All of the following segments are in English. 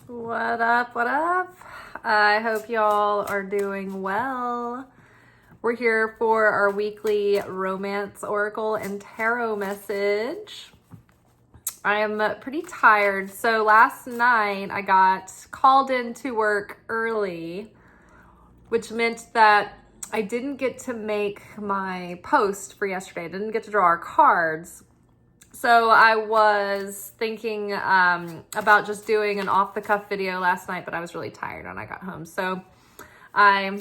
What up? What up? I hope y'all are doing well. We're here for our weekly romance oracle and tarot message. I am pretty tired. So last night I got called into work early, which meant that I didn't get to make my post for yesterday. I didn't get to draw our cards. So I was thinking about just doing an off-the-cuff video last night, but I was really tired when I got home. So I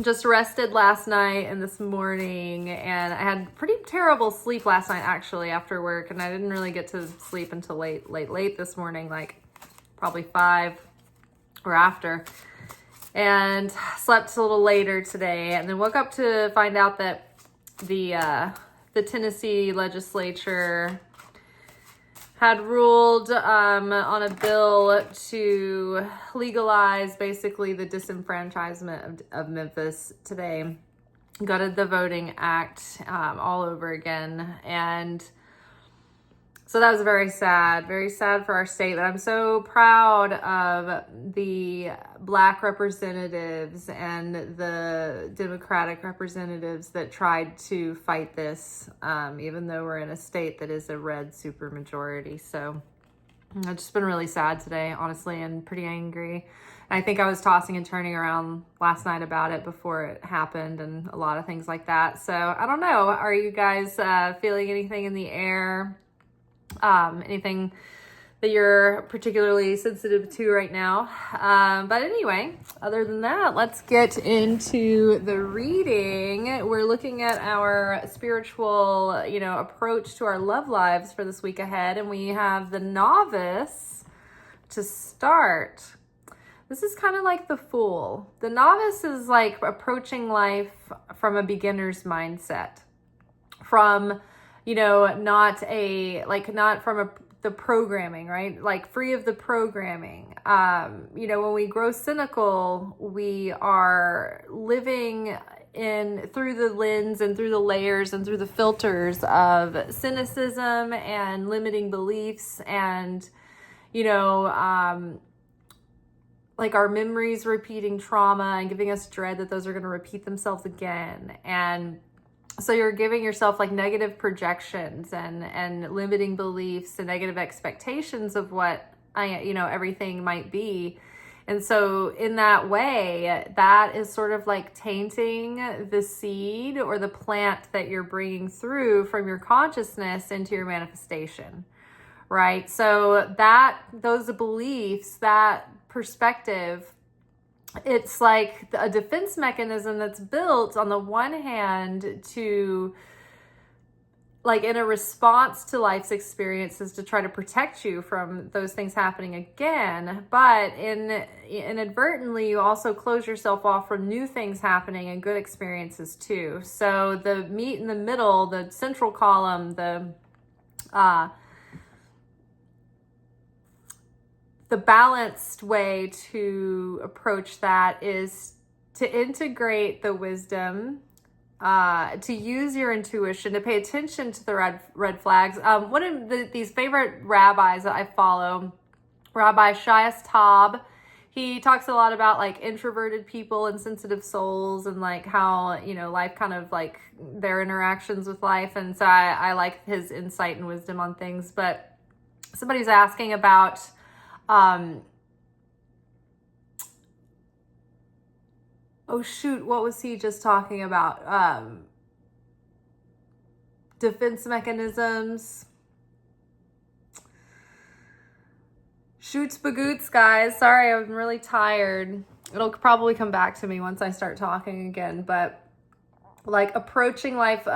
just rested last night and this morning, and I had pretty terrible sleep last night actually after work, and I didn't really get to sleep until late this morning, like probably 5 or after, and slept a little later today, and then woke up to find out that the Tennessee legislature had ruled on a bill to legalize basically the disenfranchisement of Memphis today. Gutted the Voting Act all over again. And so that was very sad for our state. But I'm so proud of the Black representatives and the Democratic representatives that tried to fight this, even though we're in a state that is a red supermajority. So I've just been really sad today, honestly, and pretty angry. I think I was tossing and turning around last night about it before it happened and a lot of things like that. So I don't know. Are you guys feeling anything in the air? Anything that you're particularly sensitive to right now. But anyway, other than that, let's get into the reading. We're looking at our spiritual, approach to our love lives for this week ahead. And we have the Novice to start. This is kind of like the Fool. The Novice is like approaching life from a beginner's mindset. From not from the programming, right? Like free of the programming. When we grow cynical, we are living through the lens and through the layers and through the filters of cynicism and limiting beliefs and, like our memories repeating trauma and giving us dread that those are going to repeat themselves again. And so you're giving yourself like negative projections and limiting beliefs and negative expectations of what everything might be. And so in that way, that is sort of like tainting the seed or the plant that you're bringing through from your consciousness into your manifestation, right? So those beliefs, that perspective, it's like a defense mechanism that's built on the one hand to, like, in a response to life's experiences to try to protect you from those things happening again. But inadvertently, you also close yourself off from new things happening and good experiences too. So the meat in the middle, the central column, the balanced way to approach that is to integrate the wisdom, to use your intuition, to pay attention to the red flags. One of these favorite rabbis that I follow, Rabbi Shias Taub, he talks a lot about like introverted people and sensitive souls and like how, life kind of like their interactions with life. And so I like his insight and wisdom on things. But somebody's asking about what was he just talking about? Defense mechanisms. Shoots bagoots, guys. Sorry, I'm really tired. It'll probably come back to me once I start talking again, but like approaching life,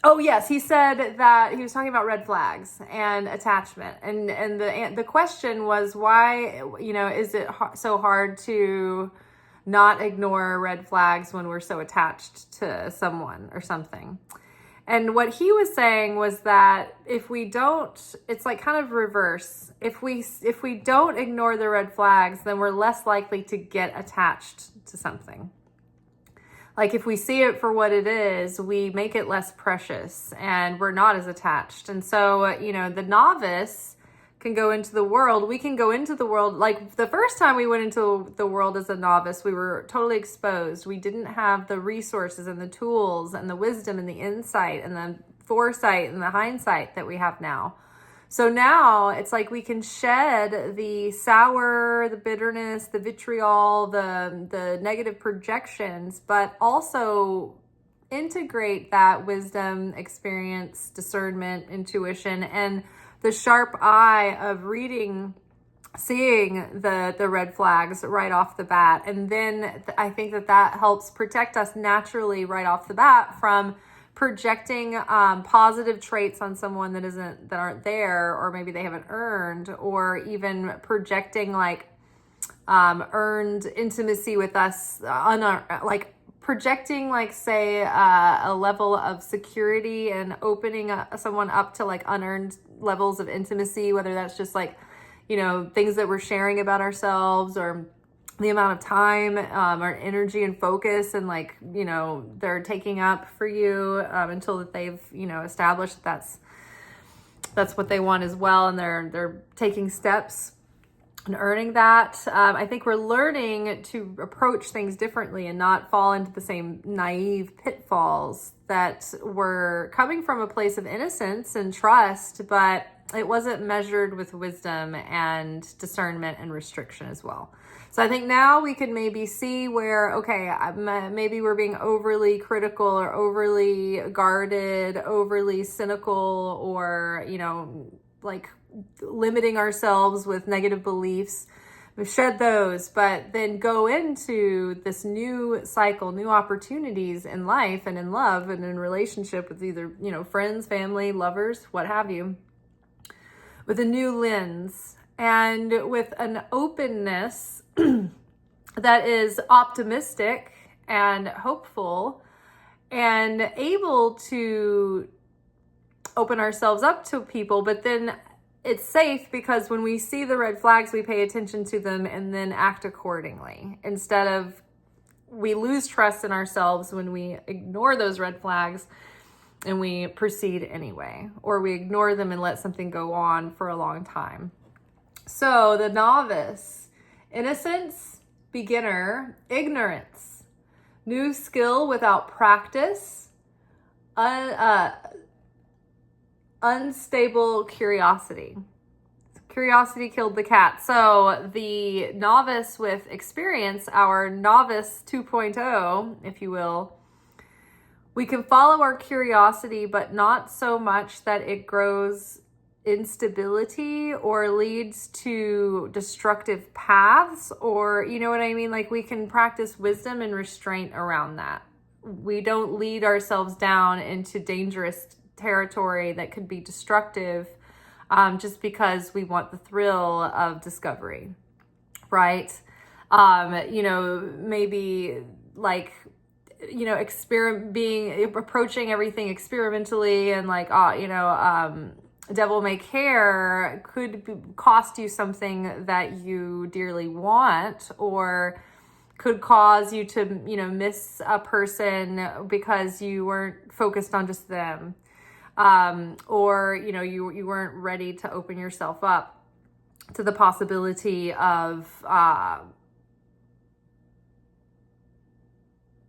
oh yes, he said that he was talking about red flags and attachment, and the question was why is it so hard to not ignore red flags when we're so attached to someone or something? And what he was saying was that if we don't, it's like kind of reverse. If we don't ignore the red flags, then we're less likely to get attached to something. Like if we see it for what it is, we make it less precious and we're not as attached. And so, the novice can go into the world, we can go into the world. Like the first time we went into the world as a novice, we were totally exposed. We didn't have the resources and the tools and the wisdom and the insight and the foresight and the hindsight that we have now. So now it's like we can shed the sour, the bitterness, the vitriol, the negative projections, but also integrate that wisdom, experience, discernment, intuition, and the sharp eye of reading, seeing the red flags right off the bat. And then I think that helps protect us naturally right off the bat from projecting positive traits on someone that aren't there, or maybe they haven't earned, or even projecting like earned intimacy with us, like projecting like say a level of security and opening someone up to like unearned levels of intimacy, whether that's just like, you know, things that we're sharing about ourselves, or the amount of time or energy and focus and like, you know, they're taking up for you until that they've, you know, established that's what they want as well, and they're taking steps and earning that. I think we're learning to approach things differently and not fall into the same naive pitfalls that were coming from a place of innocence and trust, but it wasn't measured with wisdom and discernment and restriction as well. So I think now we can maybe see where, okay, maybe we're being overly critical or overly guarded, overly cynical, or, you know, like limiting ourselves with negative beliefs. We shed those, but then go into this new cycle, new opportunities in life and in love and in relationship with either, you know, friends, family, lovers, what have you, with a new lens and with an openness that is optimistic and hopeful and able to open ourselves up to people. But then it's safe because when we see the red flags, we pay attention to them and then act accordingly, instead of we lose trust in ourselves when we ignore those red flags and we proceed anyway, or we ignore them and let something go on for a long time. So the novice: innocence, beginner; ignorance, new skill without practice; unstable curiosity. Curiosity killed the cat. So the novice with experience, our novice 2.0, if you will, we can follow our curiosity, but not so much that it grows instability or leads to destructive paths, or, you know what I mean? Like we can practice wisdom and restraint around that. We don't lead ourselves down into dangerous territory that could be destructive just because we want the thrill of discovery, right? You know, maybe like, you know, approaching everything experimentally and like, devil may care could cost you something that you dearly want, or could cause you to, you know, miss a person because you weren't focused on just them. Or, you know, you weren't ready to open yourself up to the possibility of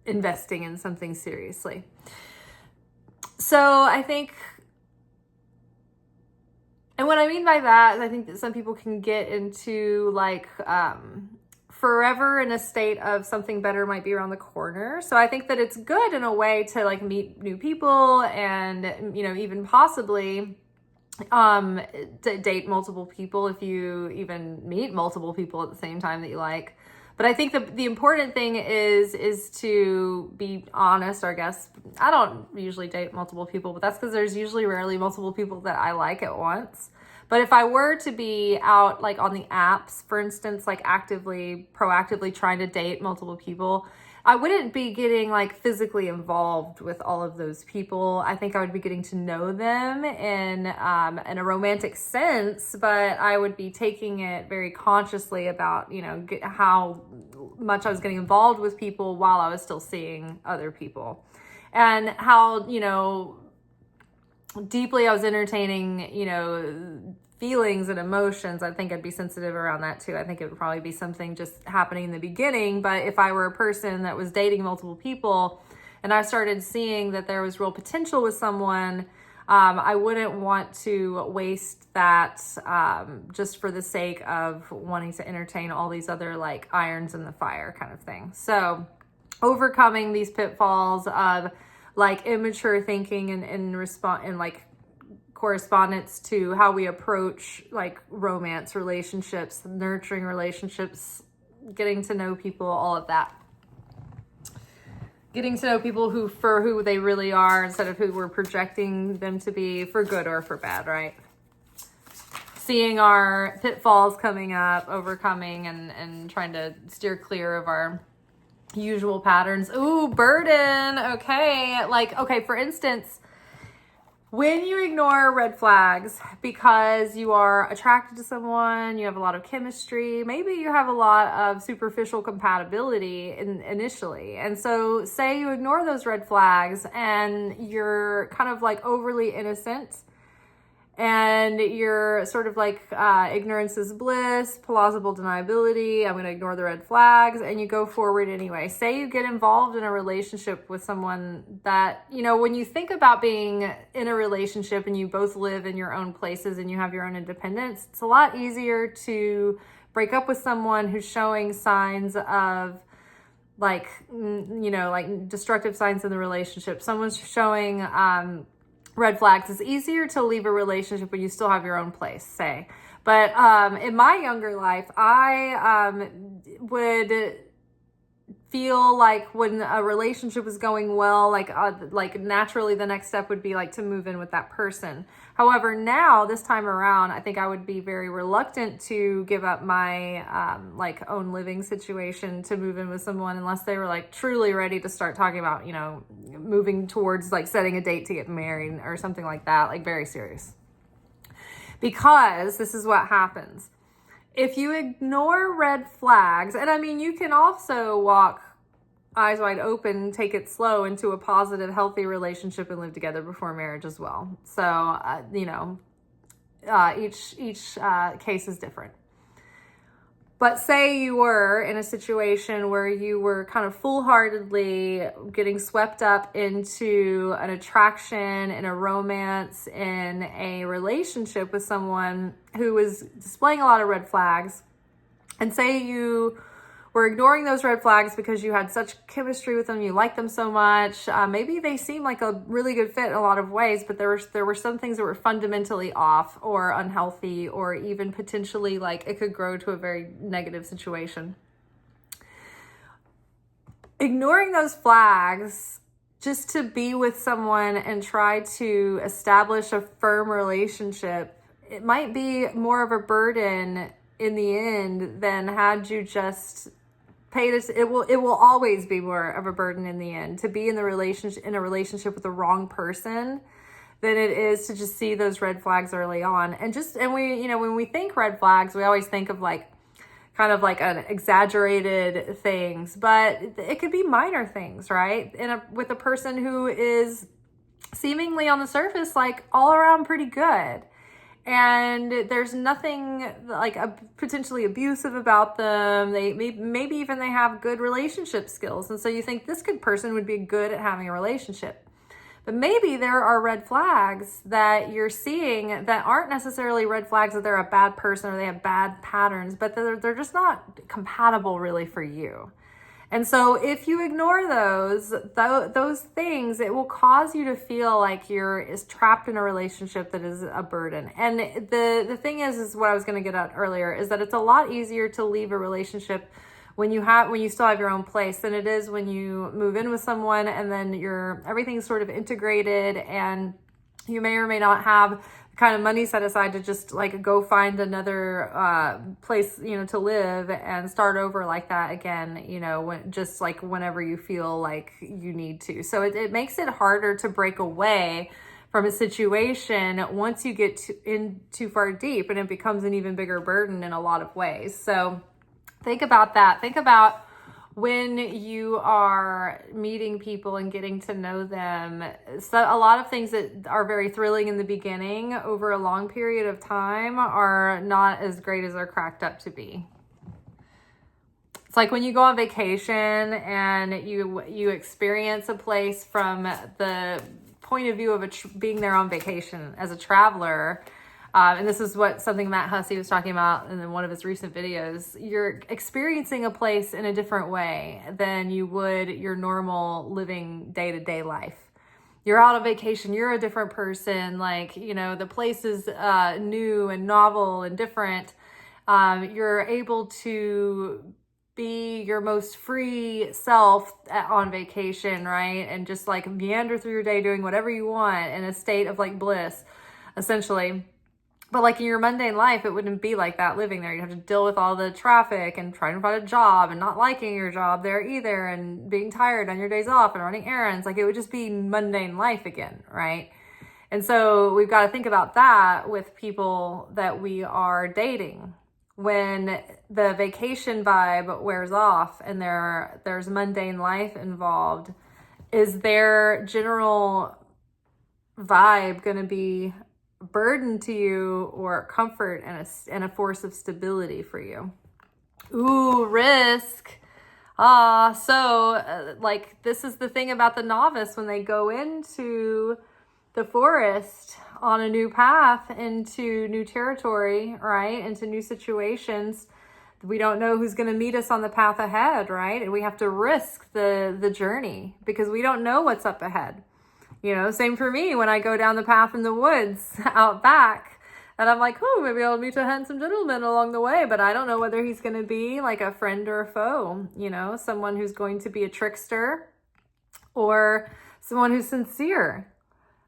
investing in something seriously. So I think, and what I mean by that is I think that some people can get into like forever in a state of something better might be around the corner. So I think that it's good in a way to like meet new people and, you know, even possibly date multiple people if you even meet multiple people at the same time that you like. But I think the important thing is to be honest, or I guess. I don't usually date multiple people, but that's because there's usually rarely multiple people that I like at once. But if I were to be out like on the apps, for instance, like proactively trying to date multiple people, I wouldn't be getting like physically involved with all of those people. I think I would be getting to know them in a romantic sense, but I would be taking it very consciously about, you know, how much I was getting involved with people while I was still seeing other people, and how, you know, deeply I was entertaining, you know, feelings and emotions, I think I'd be sensitive around that too. I think it would probably be something just happening in the beginning. But if I were a person that was dating multiple people and I started seeing that there was real potential with someone, I wouldn't want to waste that just for the sake of wanting to entertain all these other like irons in the fire kind of thing. So overcoming these pitfalls of like immature thinking and response and like correspondence to how we approach like romance relationships, nurturing relationships, getting to know people, all of that. Getting to know people for who they really are instead of who we're projecting them to be, for good or for bad, right? Seeing our pitfalls coming up, overcoming and trying to steer clear of our usual patterns. Ooh, burden. Okay, for instance, when you ignore red flags because you are attracted to someone, you have a lot of chemistry, maybe you have a lot of superficial compatibility initially. And so say you ignore those red flags and you're kind of like overly innocent and you're sort of like ignorance is bliss, plausible deniability, I'm going to ignore the red flags, and you go forward anyway. Say you get involved in a relationship with someone that, you know, when you think about being in a relationship and you both live in your own places and you have your own independence, it's a lot easier to break up with someone who's showing signs of like, you know, like destructive signs in the relationship. Someone's showing red flags. It's easier to leave a relationship when you still have your own place, say. But in my younger life, I would feel like when a relationship was going well, like naturally the next step would be like to move in with that person. However, now this time around, I think I would be very reluctant to give up my like own living situation to move in with someone unless they were like truly ready to start talking about, you know, moving towards like setting a date to get married or something like that, like very serious. Because this is what happens. If you ignore red flags, and I mean, you can also walk eyes wide open, take it slow into a positive, healthy relationship and live together before marriage as well. So, you know, each case is different. But say you were in a situation where you were kind of full-heartedly getting swept up into an attraction, in a romance, in a relationship with someone who was displaying a lot of red flags, and say you were ignoring those red flags because you had such chemistry with them, you liked them so much. Maybe they seemed like a really good fit in a lot of ways, but there were some things that were fundamentally off or unhealthy, or even potentially like it could grow to a very negative situation. Ignoring those flags just to be with someone and try to establish a firm relationship, it might be more of a burden in the end than had you just paid it. It will always be more of a burden in the end to be in a relationship with the wrong person than it is to just see those red flags early on. And we, you know, when we think red flags, we always think of like kind of like an exaggerated things, but it could be minor things, right? With a person who is seemingly on the surface like all around pretty good, and there's nothing like potentially abusive about them. They maybe even they have good relationship skills, and so you think this good person would be good at having a relationship. But maybe there are red flags that you're seeing that aren't necessarily red flags that they're a bad person or they have bad patterns, but they're just not compatible really for you. And so if you ignore those things, it will cause you to feel like you're trapped in a relationship that is a burden. And the thing is what I was going to get at earlier, is that it's a lot easier to leave a relationship when you still have your own place than it is when you move in with someone and then everything's sort of integrated, and you may or may not have kind of money set aside to just like go find another place, you know, to live and start over like that again, you know, just like whenever you feel like you need to. So it makes it harder to break away from a situation once you get in too far deep, and it becomes an even bigger burden in a lot of ways. So think about that. Think about when you are meeting people and getting to know them, so a lot of things that are very thrilling in the beginning over a long period of time are not as great as they're cracked up to be. It's like when you go on vacation and you experience a place from the point of view of being there on vacation as a traveler. And this is something Matt Hussey was talking about in one of his recent videos. You're experiencing a place in a different way than you would your normal living day-to-day life. You're out on vacation, you're a different person. Like, the place is new and novel and different. You're able to be your most free self on vacation, right? And just like meander through your day doing whatever you want in a state of like bliss, essentially. But like in your mundane life, it wouldn't be like that living there. You'd have to deal with all the traffic and trying to find a job and not liking your job there either and being tired on your days off and running errands. Like it would just be mundane life again, right? And so we've got to think about that with people that we are dating. When the vacation vibe wears off and there's mundane life involved, is their general vibe going to be burden to you or comfort and a force of stability for you? Ooh, risk. Like this is the thing about the novice when they go into the forest on a new path into new territory, right? Into new situations. We don't know who's going to meet us on the path ahead, right? And we have to risk the journey because we don't know what's up ahead. Same for me when I go down the path in the woods out back and I'm like, oh, maybe I'll meet a handsome gentleman along the way, but I don't know whether he's going to be like a friend or a foe, someone who's going to be a trickster or someone who's sincere,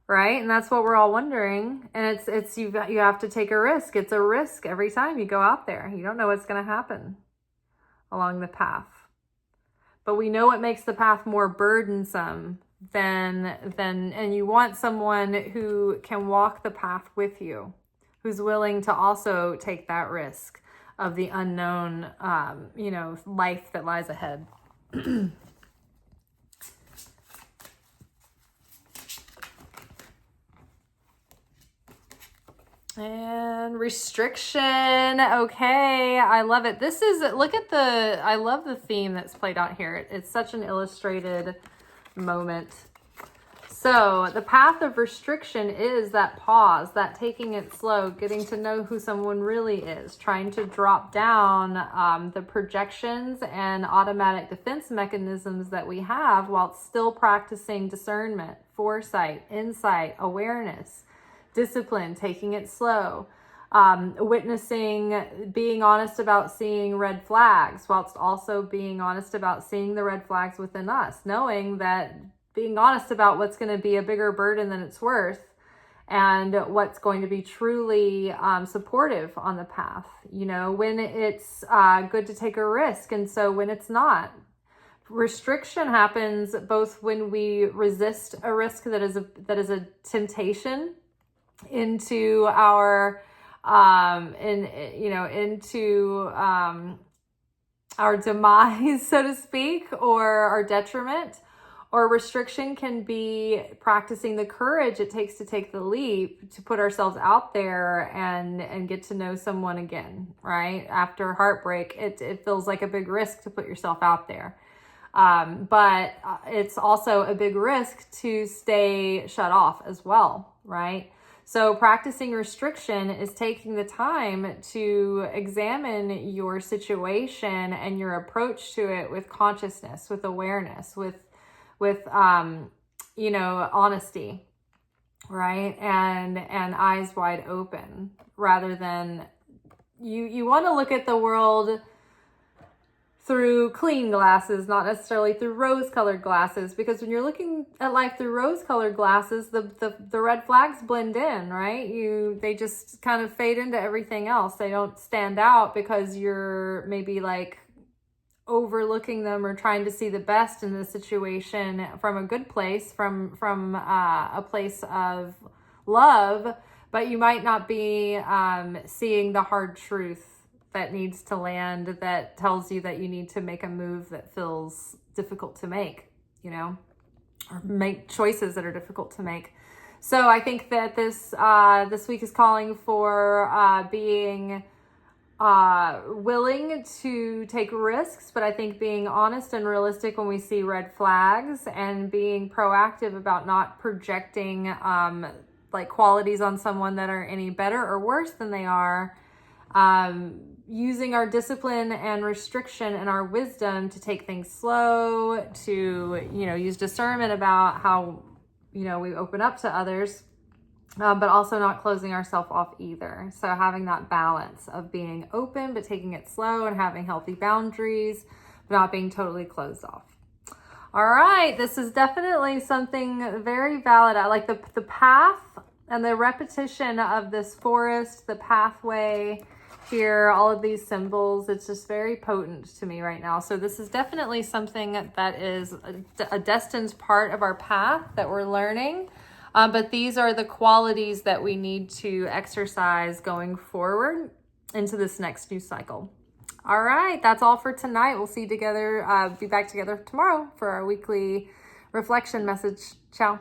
right? And that's what we're all wondering. And it's you have to take a risk. It's a risk every time you go out there. You don't know what's going to happen along the path. But we know what makes the path more burdensome and you want someone who can walk the path with you, who's willing to also take that risk of the unknown, life that lies ahead. And restriction. Okay, I love it. I love the theme that's played out here. It's such an illustrated moment. So the path of restriction is that pause, that taking it slow, getting to know who someone really is, trying to drop down the projections and automatic defense mechanisms that we have while still practicing discernment, foresight, insight, awareness, discipline, taking it slow, witnessing, being honest about seeing red flags, whilst also being honest about seeing the red flags within us, knowing that being honest about what's going to be a bigger burden than it's worth and what's going to be truly supportive on the path, when it's good to take a risk. And so when it's not, restriction happens both when we resist a risk that is a temptation into our our demise, so to speak, or our detriment. Or restriction can be practicing the courage it takes to take the leap, to put ourselves out there and get to know someone again, right? After heartbreak, it feels like a big risk to put yourself out there. But it's also a big risk to stay shut off as well, right? So practicing restriction is taking the time to examine your situation and your approach to it with consciousness, with awareness, with honesty, right? And eyes wide open, rather than you want to look at the world through clean glasses, not necessarily through rose-colored glasses, because when you're looking at life through rose-colored glasses, the red flags blend in, right? They just kind of fade into everything else. They don't stand out because you're maybe like overlooking them or trying to see the best in the situation from a good place, from a place of love, but you might not be seeing the hard truth that needs to land, that tells you that you need to make a move that feels difficult to make, you know, or make choices that are difficult to make. So I think that this week is calling for being willing to take risks, but I think being honest and realistic when we see red flags, and being proactive about not projecting like qualities on someone that are any better or worse than they are. Using our discipline and restriction and our wisdom to take things slow, to, you know, use discernment about how, you know, we open up to others, but also not closing ourselves off either. So having that balance of being open, but taking it slow, and having healthy boundaries, but not being totally closed off. All right, this is definitely something very valid. I like the path and the repetition of this forest, the pathway here, all of these symbols. It's just very potent to me right now. So this is definitely something that is a destined part of our path that we're learning. But these are the qualities that we need to exercise going forward into this next new cycle. All right, that's all for tonight. We'll see you together, be back together tomorrow for our weekly reflection message. Ciao.